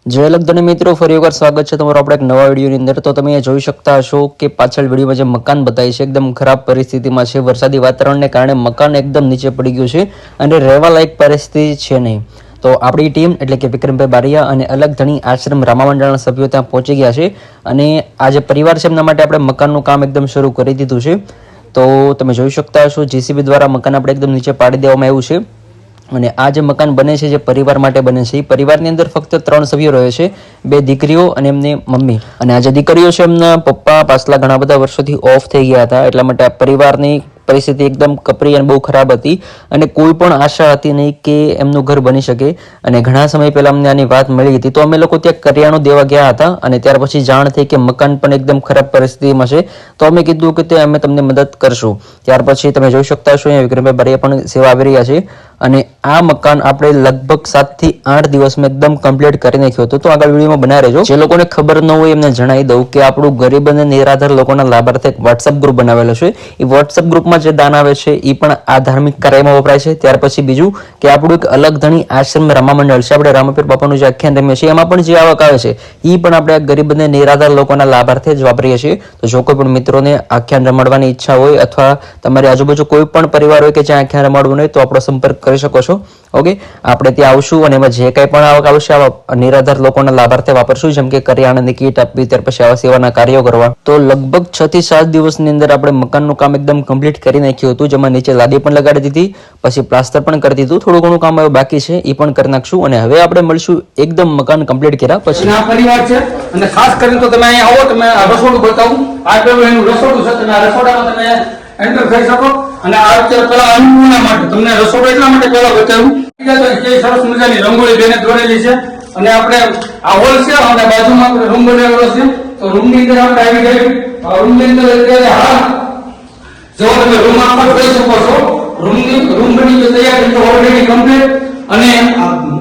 जय लखधनी मित्रों फरी एक स्वागत है तमारो आपणे एक नवा विडियोनी अंदर। तो तमे अहीं जोई शकता हशो के पाछळ विडियोमां जे मकान बताव्युं छे एकदम खराब परिस्थितिमां छे। वरसादी वातावरणने कारणे मकान एकदम नीचे पड़ी गयुं छे अने रहेवा लायक परिस्थिति छे नहीं। तो आपणी टीम एटले के विक्रमभाई बारिया अने अलगधणी आश्रम रामा मंडळना सभ्यो त्यां पहोंची गया छे अने आ जे परिवार छे एमना माटे आपणे मकाननुं काम एकदम शरू करी दीधुं छे। तो तमे जोई शकता हशो जेसीबी द्वारा मकान आपणे एकदम नीचे पाडी देवामां आव्युं छे અને આ જે મકાન બને છે જે પરિવાર માટે બને છે એ પરિવારની અંદર ફક્ત 3 સભ્યો રહે છે, 2 દીકરીઓ અને એમની મમ્મી। અને આ જે દીકરીઓ છે એમના પપ્પા પાછલા ઘણા બધા વર્ષોથી ઓફ થઈ ગયા હતા, એટલા માટે આ પરિવારની परिस्थिति एकदम कपरी और बहु खराब थी और कोई पण आशा थी नहीं कि एमनुं घर बनी सके। और घणा समय पहला अमने आनी वात मळी हती तो अमे लोको त्यां करियाणुं देवा गया हता अने त्यार पछी जाण थई कि मकान पण एकदम खराब परिस्थितिमां छे। तो अमे कीधुं कि अमे तमने मदद करशुं। त्यार पछी तमे जोई शकता हशो अहींया विक्रमभाई बारिया पण सेवा आपी रह्या छे અને આ મકાન આપણે લગભગ 7 થી 8 દિવસમાં એકદમ કમ્પ્લીટ કરી નાખ્યું હતું। તો આગળ વિડીયોમાં બના રહેજો। જે લોકોને ખબર ન હોય એમને જણાવી દઉં કે આપણું ગરીબ અને નિરાધાર લોકોના લાભાર્થે એક વોટ્સએપ ગ્રુપ બનાવેલો છે। એ વોટ્સએપ ગ્રુપમાં જે દાન આવે છે એ પણ આ ધાર્મિક કાર્યમાં વપરાય છે। ત્યાર પછી બીજું કે આપણું એક અલગધણી આશ્રમ રામા મંડળ છે, આપણે રામાપીર બાપાનું જે આખ્યાન રમીએ છીએ એમાં પણ જે આવક આવે છે એ પણ આપણે ગરીબ અને નિરાધાર લોકોના લાભાર્થે જ વાપરીએ છીએ। તો જો કોઈ પણ મિત્રોને આખ્યાન રમાડવાની ઈચ્છા હોય અથવા તમારી આજુબાજુ કોઈ પણ પરિવાર હોય કે જ્યાં આખ્યાન રમાડવું હોય તો આપણો સંપર્ક કરી શકો છો। ओके, આપણે ત્યાં આવશું અને એમાં જે કંઈ પણ આવક આવશે આવા નિરાધાર લોકોના લાભાર્થે વાપરશું, જેમ કે કરિયાણાની કીટ આપવી, ત્યાર પછી આવા સેવાના કાર્યો કરવા। તો લગભગ 6 થી 7 દિવસની અંદર આપણે મકાનનું કામ એકદમ કમ્પ્લીટ કરી નાખ્યું હતું, જેમાં નીચે લાદી પણ લગાડી દીધી, પછી પ્લાસ્ટર પણ કરી દીધું, થોડું ઘણું કામ હવે બાકી છે એ પણ કરી નાખશું અને હવે આપણે મળશું એકદમ મકાન કમ્પ્લીટ કર્યા પછી। આ પરિવાર છે અને ખાસ કરીને તો તમે અહીં આવો, તમે આ રસોડું બતાવું। આ પેલું એનું રસોડું છે, તમે આ રસોડામાં તમે એન્ટર થઈ શકો। અને આ અત્યારે પેલા અનુકૂળના માટે તમને રસોડું એટલા માટે પેલા બતાવ્યું કે સરસ મજાની રંગોળી બેને દોરેલી છે અને આપણે આ હોલ છે અને બાજુમાં આપણે રૂમ બનાવેલો છે। તો રૂમની અંદર આપણે આવી ગઈ। રૂમની અંદર અત્યારે હા જો તમે રૂમ આખો જોઈ શકો છો, રૂમ બની ગયો તૈયાર છે ઓલરેડી કમ્પ્લીટ। અને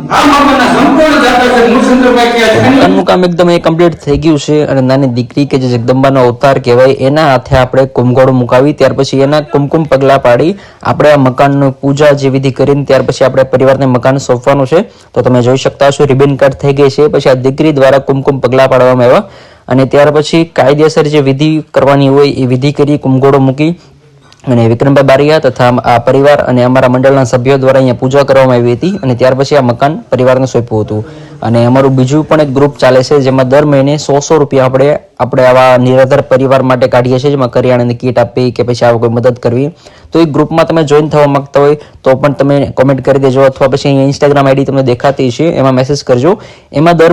આ મામાના સંપૂર્ણ જાતા છે મુરસંદ્રભાઈ કે મકાનનું કામ એકદમ કમ્પ્લીટ થઈ ગયું છે અને નાની દીકરી કે જે જગદંબાનો અવતાર કહેવાય એના હાથે આપણે કુમગોળું મુકાવી ત્યાર પછી એના કુમકુમ પગલા પાડી આપણે આ મકાનની પૂજા જે વિધિ કરીને ત્યાર પછી આપણે પરિવારને મકાન સોંપવાનું છે। તો તમે જોઈ શકતા હશો રિબન કટ થઈ ગઈ છે, પછી આ દીકરી દ્વારા કુમકુમ પગલા પાડવામાં આવ્યા અને ત્યાર પછી કાયદેસર જે વિધિ કરવાની હોય એ વિધિ કરી કુમગોળો મૂકી અને વિક્રમભાઈ બારિયા તથા આ પરિવાર અને અમારા મંડળના સભ્યો દ્વારા અહીંયા પૂજા કરવામાં આવી હતી અને ત્યાર પછી આ મકાન પરિવારને સોંપ્યું હતું। અને અમારું બીજું પણ એક ગ્રુપ ચાલે છે જેમાં દર મહિને 100 રૂપિયા આપણે આવા નિરાધાર પરિવાર માટે કાઢીએ છીએ, જેમાં કરિયાણાની કીટ આપવી કે પછી આવા કોઈ મદદ કરવી। તો એ ગ્રુપમાં તમે જોઈન થવા માંગતા હોય તો પણ તમે કોમેન્ટ કરી દેજો અથવા પછી અહીંયા ઇન્સ્ટાગ્રામ આઈડી તમને દેખાતી છે એમાં મેસેજ કરજો। એમાં દર